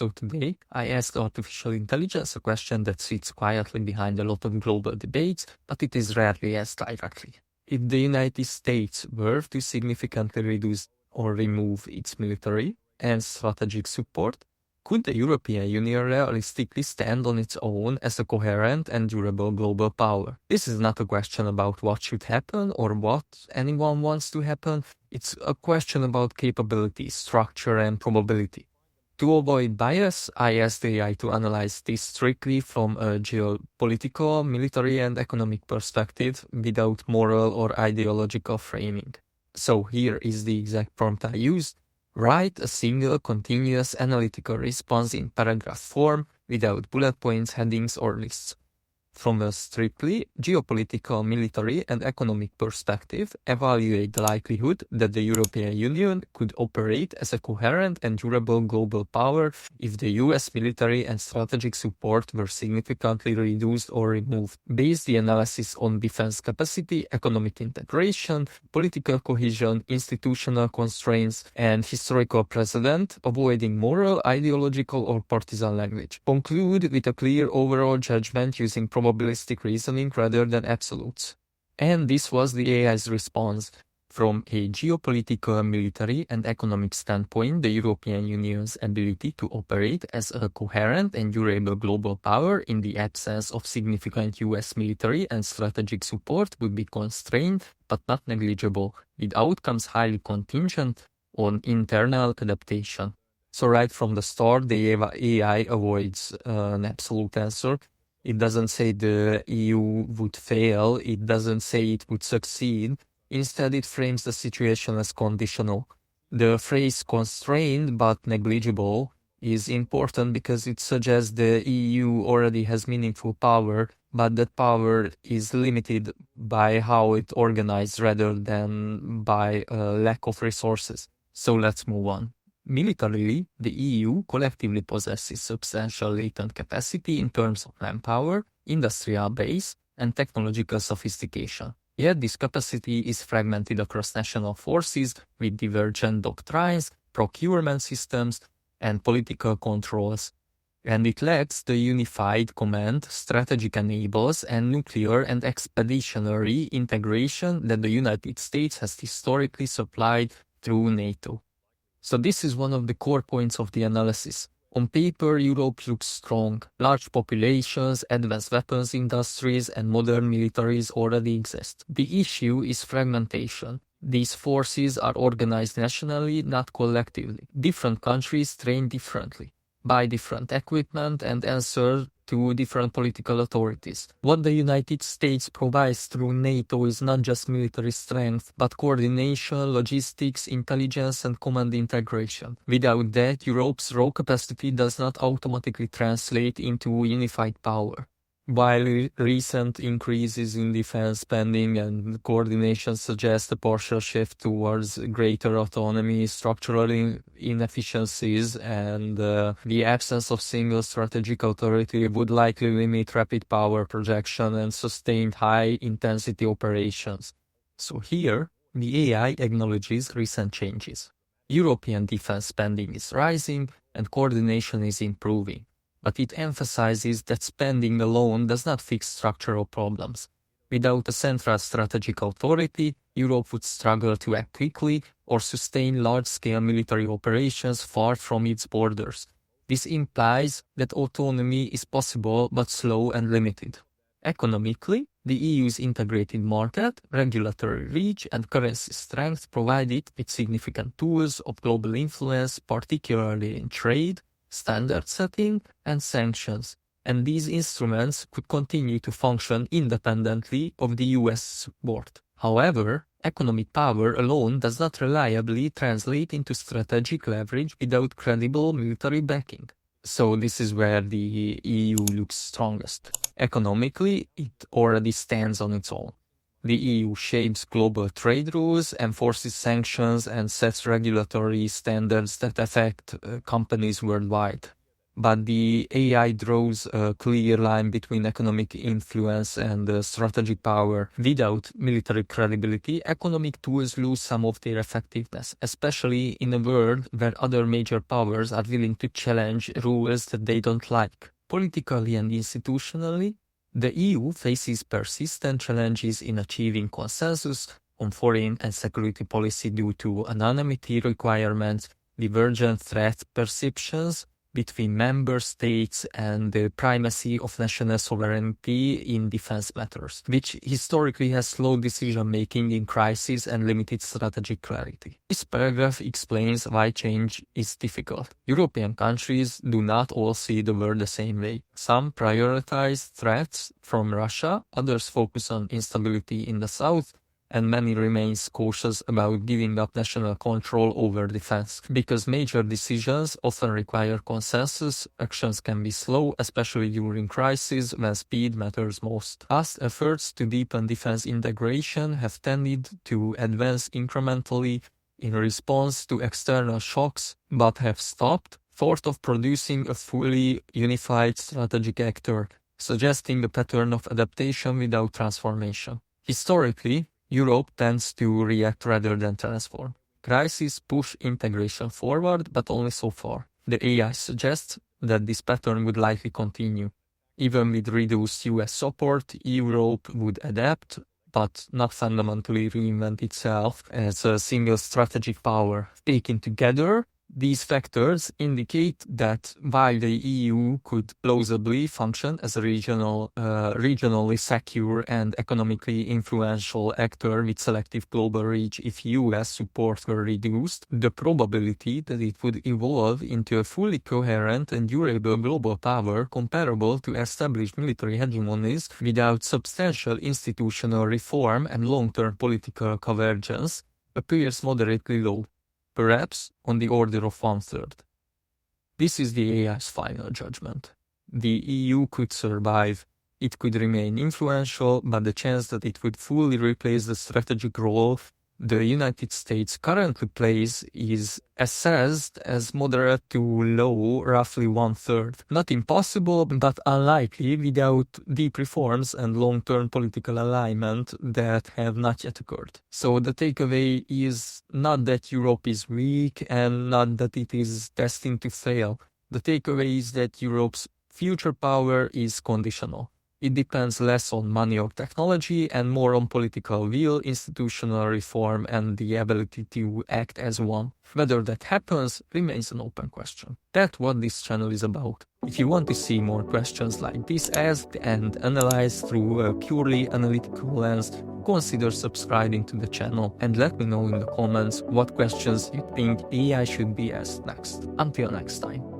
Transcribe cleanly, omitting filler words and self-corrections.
So today, I asked artificial intelligence a question that sits quietly behind a lot of global debates, but it is rarely asked directly. If the United States were to significantly reduce or remove its military and strategic support, could the European Union realistically stand on its own as a coherent and durable global power? This is not a question about what should happen or what anyone wants to happen. It's a question about capability, structure, and probability. To avoid bias, I asked AI to analyze this strictly from a geopolitical, military, and economic perspective without moral or ideological framing. So here is the exact prompt I used. Write a single continuous analytical response in paragraph form without bullet points, headings, or lists. From a strictly geopolitical, military, and economic perspective, evaluate the likelihood that the European Union could operate as a coherent and durable global power if the US military and strategic support were significantly reduced or removed. Base the analysis on defense capacity, economic integration, political cohesion, institutional constraints, and historical precedent, avoiding moral, ideological, or partisan language. Conclude with a clear overall judgment using probabilistic reasoning rather than absolutes. And this was the AI's response. From a geopolitical, military, and economic standpoint, the European Union's ability to operate as a coherent and durable global power in the absence of significant US military and strategic support would be constrained but not negligible, with outcomes highly contingent on internal adaptation. So right from the start, the AI avoids an absolute answer. It doesn't say the EU would fail. It doesn't say it would succeed. Instead, it frames the situation as conditional. The phrase constrained but negligible is important because it suggests the EU already has meaningful power, but that power is limited by how it organized rather than by a lack of resources. So let's move on. Militarily, the EU collectively possesses substantial latent capacity in terms of manpower, industrial base, and technological sophistication. Yet this capacity is fragmented across national forces with divergent doctrines, procurement systems, and political controls. And it lacks the unified command, strategic enables, and nuclear and expeditionary integration that the United States has historically supplied through NATO. So this is one of the core points of the analysis. On paper, Europe looks strong. Large populations, advanced weapons industries, and modern militaries already exist. The issue is fragmentation. These forces are organized nationally, not collectively. Different countries train differently, buy different equipment, and answer to different political authorities. What the United States provides through NATO is not just military strength, but coordination, logistics, intelligence, and command integration. Without that, Europe's raw capacity does not automatically translate into unified power. While recent increases in defense spending and coordination suggest a partial shift towards greater autonomy, structural inefficiencies, and the absence of single strategic authority would likely limit rapid power projection and sustained high-intensity operations. So here, the AI acknowledges recent changes. European defense spending is rising and coordination is improving. But it emphasizes that spending alone does not fix structural problems. Without a central strategic authority, Europe would struggle to act quickly or sustain large-scale military operations far from its borders. This implies that autonomy is possible but slow and limited. Economically, the EU's integrated market, regulatory reach, and currency strength provide it with significant tools of global influence, particularly in trade, standard setting, and sanctions, and these instruments could continue to function independently of the US support. However, economic power alone does not reliably translate into strategic leverage without credible military backing. So this is where the EU looks strongest. Economically, it already stands on its own. The EU shapes global trade rules, enforces sanctions, and sets regulatory standards that affect companies worldwide. but the AI draws a clear line between economic influence and strategic power. Without military credibility, economic tools lose some of their effectiveness, especially in a world where other major powers are willing to challenge rules that they don't like. Politically and institutionally, the EU faces persistent challenges in achieving consensus on foreign and security policy due to anonymity requirements, divergent threat perceptions between member states, and the primacy of national sovereignty in defense matters, which historically has slowed decision-making in crisis and limited strategic clarity. This paragraph explains why change is difficult. European countries do not all see the world the same way. Some prioritize threats from Russia, others focus on instability in the south, and many remains cautious about giving up national control over defense. Because major decisions often require consensus, actions can be slow, especially during crises when speed matters most. Past efforts to deepen defense integration have tended to advance incrementally in response to external shocks, but have stopped short of producing a fully unified strategic actor, suggesting a pattern of adaptation without transformation. Historically, Europe tends to react rather than transform. Crises push integration forward, but only so far. The AI suggests that this pattern would likely continue. Even with reduced US support, Europe would adapt, but not fundamentally reinvent itself as a single strategic power. Taken together, these factors indicate that while the EU could plausibly function as a regionally secure and economically influential actor with selective global reach if US support were reduced, the probability that it would evolve into a fully coherent and durable global power comparable to established military hegemonies without substantial institutional reform and long-term political convergence appears moderately low, perhaps on the order of 1/3. This is the AI's final judgment. The EU could survive, it could remain influential, but the chance that it would fully replace the strategic role the United States currently plays is assessed as moderate to low, roughly 1/3. Not impossible, but unlikely without deep reforms and long-term political alignment that have not yet occurred. So the takeaway is not that Europe is weak and not that it is destined to fail. The takeaway is that Europe's future power is conditional. It depends less on money or technology and more on political will, institutional reform, and the ability to act as one. Whether that happens remains an open question. That's what this channel is about. If you want to see more questions like this asked and analyzed through a purely analytical lens, consider subscribing to the channel and let me know in the comments what questions you think AI should be asked next. Until next time.